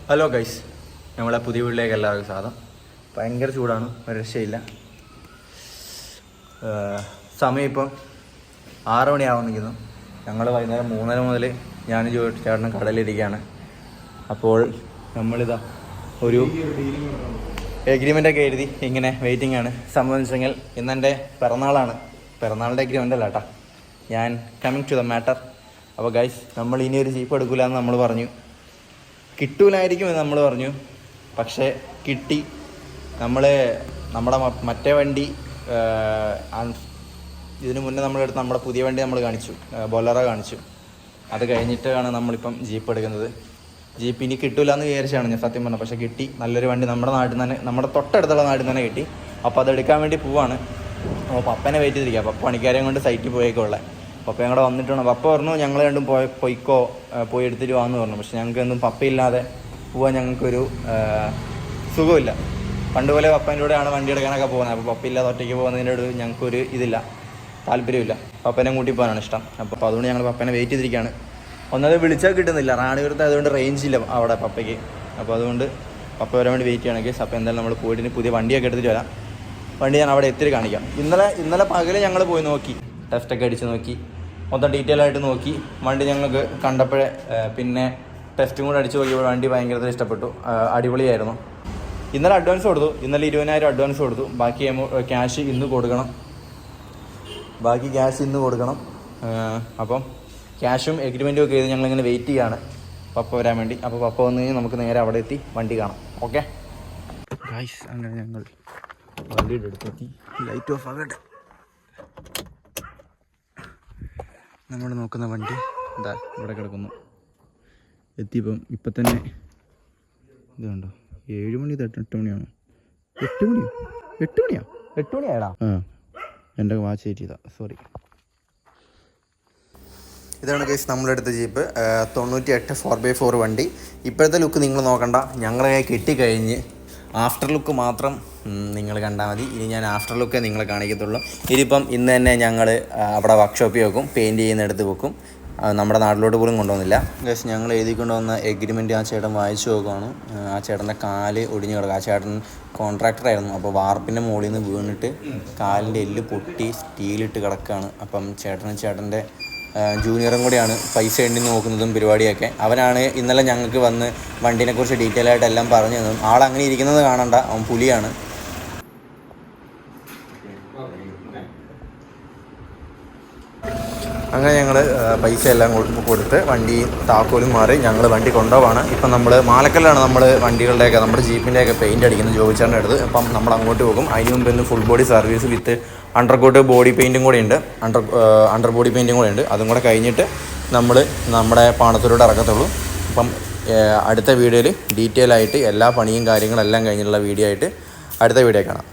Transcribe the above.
Hello guys, നമ്മളെ പുതിയ വീട്ടിലേക്ക് എല്ലാവർക്കും സ്വാഗതം. ഭയങ്കര ചൂടാണ്, ഒരു രക്ഷയില്ല. സമയം ഇപ്പം 6 മണിയാവാൻ നിൽക്കുന്നു. ഞങ്ങൾ വൈകുന്നേരം 3:30 മുതൽ ഞാനും ചേട്ടനും കടലിരിക്കുകയാണ്. അപ്പോൾ നമ്മളിതാ ഒരു എഗ്രിമെൻ്റൊക്കെ എഴുതി ഇങ്ങനെ വെയിറ്റിംഗ് ആണ്. സംബന്ധിച്ചെങ്കിൽ ഇന്നെൻ്റെ പിറന്നാളാണ്. പിറന്നാളിൻ്റെ എഗ്രിമെൻ്റ് അല്ല കേട്ടോ, ഞാൻ കമ്മിങ് ടു ദ മാറ്റർ. അപ്പോൾ ഗൈസ്, നമ്മൾ ഇനി ഒരു ജീപ്പ് എടുക്കില്ല എന്ന് നമ്മൾ പറഞ്ഞു. കിട്ടൂലായിരിക്കും എന്ന് നമ്മൾ പറഞ്ഞു, പക്ഷേ കിട്ടി. നമ്മുടെ മറ്റേ വണ്ടി ഇതിനു മുന്നേ നമ്മളെടുത്ത് നമ്മുടെ പുതിയ വണ്ടി നമ്മൾ കാണിച്ചു, ബൊലറോ കാണിച്ചു. അത് കഴിഞ്ഞിട്ടാണ് നമ്മളിപ്പം ജീപ്പ് എടുക്കുന്നത്. ജീപ്പ് ഇനി കിട്ടൂല എന്ന് വിചാരിച്ചാണ് ഞാൻ സത്യം പറഞ്ഞത്. പക്ഷേ കിട്ടി, നല്ലൊരു വണ്ടി നമ്മുടെ നാട്ടിൽ തന്നെ, നമ്മുടെ തൊട്ടടുത്തുള്ള നാട്ടിൽ തന്നെ കിട്ടി. അപ്പോൾ അതെടുക്കാൻ വേണ്ടി പോവാണ്. അപ്പോൾ പപ്പനെ വെയിറ്റ് ചെയ്തിരിക്കുക. പപ്പ പണിക്കാരെയും കൊണ്ട് സൈറ്റിൽ പോയേക്കുള്ള. പപ്പയും കൂടെ വന്നിട്ടാണ്. പപ്പ പറഞ്ഞു ഞങ്ങൾ രണ്ടും പോയിക്കോ, പോയി എടുത്തിട്ട് വാന്ന് പറഞ്ഞു. പക്ഷെ ഞങ്ങൾക്ക് ഒന്നും പപ്പയില്ലാതെ പോകാൻ ഞങ്ങൾക്കൊരു സുഖമില്ല. പണ്ട് പോലെ പപ്പേൻ്റെ കൂടെയാണ് വണ്ടി എടുക്കാനൊക്കെ പോകുന്നത്. അപ്പോൾ പപ്പയില്ലാതെ ഒറ്റയ്ക്ക് പോകുന്നതിൻ്റെ ഞങ്ങൾക്കൊരു ഇതില്ല, താല്പര്യമില്ല. പപ്പനെ കൂട്ടി പോകാനാണ് ഇഷ്ടം. അപ്പോൾ അതുകൊണ്ട് ഞങ്ങൾ പപ്പനെ വെയിറ്റ് ചെയ്തിരിക്കുകയാണ്. ഒന്നത് വിളിച്ചാൽ കിട്ടുന്നില്ല, റാണിപുരത്ത് അതുകൊണ്ട് റേഞ്ച് ഇല്ല അവിടെ പപ്പയ്ക്ക്. അപ്പോൾ അതുകൊണ്ട് പപ്പ വരാൻ വേണ്ടി വെയിറ്റ് ചെയ്യണമെങ്കിൽ അപ്പോൾ എന്തായാലും നമ്മൾ പോയിട്ട് പുതിയ വണ്ടിയൊക്കെ എടുത്തിട്ട് വരാം. വണ്ടി ഞാൻ അവിടെ എത്തിയിട്ട് കാണിക്കാം. ഇന്നലെ പകൽ ഞങ്ങൾ പോയി നോക്കി, ടെസ്റ്റൊക്കെ അടിച്ച് നോക്കി, മൊത്തം ഡീറ്റെയിൽ ആയിട്ട് നോക്കി. വണ്ടി ഞങ്ങൾക്ക് കണ്ടപ്പോഴേ പിന്നെ ടെസ്റ്റും കൂടെ അടിച്ച് നോക്കിയപ്പോൾ വണ്ടി ഭയങ്കര ഇഷ്ടപ്പെട്ടു, അടിപൊളിയായിരുന്നു. ഇന്നലെ അഡ്വാൻസ് കൊടുത്തു, ഇന്നലെ 20,000 അഡ്വാൻസ് കൊടുത്തു. ബാക്കി ക്യാഷ് ഇന്ന് കൊടുക്കണം. അപ്പം ക്യാഷും എഗ്രിമെൻറ്റും ഒക്കെ ചെയ്ത് ഞങ്ങളിങ്ങനെ വെയിറ്റ് ചെയ്യാണ് പപ്പ വരാൻ വേണ്ടി. അപ്പോൾ പപ്പ വന്നു കഴിഞ്ഞാൽ നമുക്ക് നേരെ അവിടെ എത്തി വണ്ടി കാണാം. ഓക്കെ ഗൈസ്, അങ്ങനെ ഞങ്ങൾ വണ്ടിയുടെ അടുത്തെത്തി. ലൈറ്റ് ഓഫ് ആകട്ടെ. നമ്മൾ നോക്കുന്ന വണ്ടി എന്താ ഇവിടെ കിടക്കുന്നു. എത്തിയപ്പം ഇപ്പം തന്നെ ഇത് കണ്ടോ, 7 മണി 8 മണിയാണോ? 8 മണിയാടാ. എൻ്റെ വാച്ച് ചെയ്താ, സോറി. ഇതാണ് കേസ് നമ്മളെടുത്ത ജീപ്പ്, 98 4x4 വണ്ടി. ഇപ്പോഴത്തെ ലുക്ക് നിങ്ങൾ നോക്കണ്ട, ഞങ്ങളെ കിട്ടിക്കഴിഞ്ഞ് ആഫ്റ്റർ ലുക്ക് മാത്രം നിങ്ങൾ കണ്ടാൽ മതി. ഇനി ഞാൻ ആഫ്റ്റർ ലുക്കേ നിങ്ങളെ കാണിക്കത്തുള്ളൂ. ഇതിപ്പം ഇന്ന് തന്നെ ഞങ്ങൾ അവിടെ വർക്ക്ഷോപ്പിൽ വെക്കും, പെയിൻറ്റ് ചെയ്യുന്നിടത്ത് വെക്കും. നമ്മുടെ നാട്ടിലോട്ട് പോലും കൊണ്ടുവന്നില്ല. ഗൈസ്, ഞങ്ങൾ എഴുതിക്കൊണ്ട് വന്ന എഗ്രിമെൻറ്റ് ആ ചേട്ടൻ വായിച്ചു നോക്കുകയാണ്. ആ ചേട്ടൻ്റെ കാല് ഒടിഞ്ഞു കിടക്കുക. ആ ചേട്ടൻ കോൺട്രാക്ടറായിരുന്നു. അപ്പോൾ വാർപ്പിൻ്റെ മുകളിൽ നിന്ന് വീണിട്ട് കാലിൻ്റെ എല്ല് പൊട്ടി സ്റ്റീലിട്ട് കിടക്കുകയാണ്. അപ്പം ചേട്ടൻ്റെ ജൂനിയറും കൂടിയാണ് പൈസ എണ്ണി നോക്കുന്നതും പരിപാടിയൊക്കെ. അവനാണ് ഇന്നലെ ഞങ്ങൾക്ക് വന്ന് വണ്ടീനെക്കുറിച്ച് ഡീറ്റെയിൽ ആയിട്ട് എല്ലാം പറഞ്ഞു തന്നതും. ആളങ്ങനെ ഇരിക്കുന്നത് കാണണ്ട, അവൻ പുലിയാണ്. അങ്ങനെ ഞങ്ങൾ പൈസ എല്ലാം കൊടുത്ത് വണ്ടി താക്കോലും മാറി ഞങ്ങൾ വണ്ടി കൊണ്ടുപോവാണ്. ഇപ്പം നമ്മൾ മാലക്കല്ലാണ് നമ്മുടെ ജീപ്പിൻ്റെയൊക്കെ പെയിൻറ്റ് അടിക്കുന്നത്, ജോബിച്ചാറിൻ്റെ അടുത്ത്. അപ്പം നമ്മൾ അങ്ങോട്ട് പോകും. അതിന് മുമ്പ് ഇന്ന് full body service with undercoat body പെയിൻറ്റും കൂടെ ഉണ്ട്, അണ്ടർ ബോഡി പെയിൻറ്റും കൂടെ ഉണ്ട്. അതും കൂടെ കഴിഞ്ഞിട്ട് നമ്മൾ നമ്മുടെ പാണത്തൂരോട് ഇറക്കത്തുള്ളൂ. അപ്പം അടുത്ത വീഡിയോയിൽ ഡീറ്റെയിൽ ആയിട്ട് എല്ലാ പണിയും കാര്യങ്ങളെല്ലാം കഴിഞ്ഞിട്ടുള്ള വീഡിയോ ആയിട്ട് അടുത്ത വീഡിയോ കാണാം.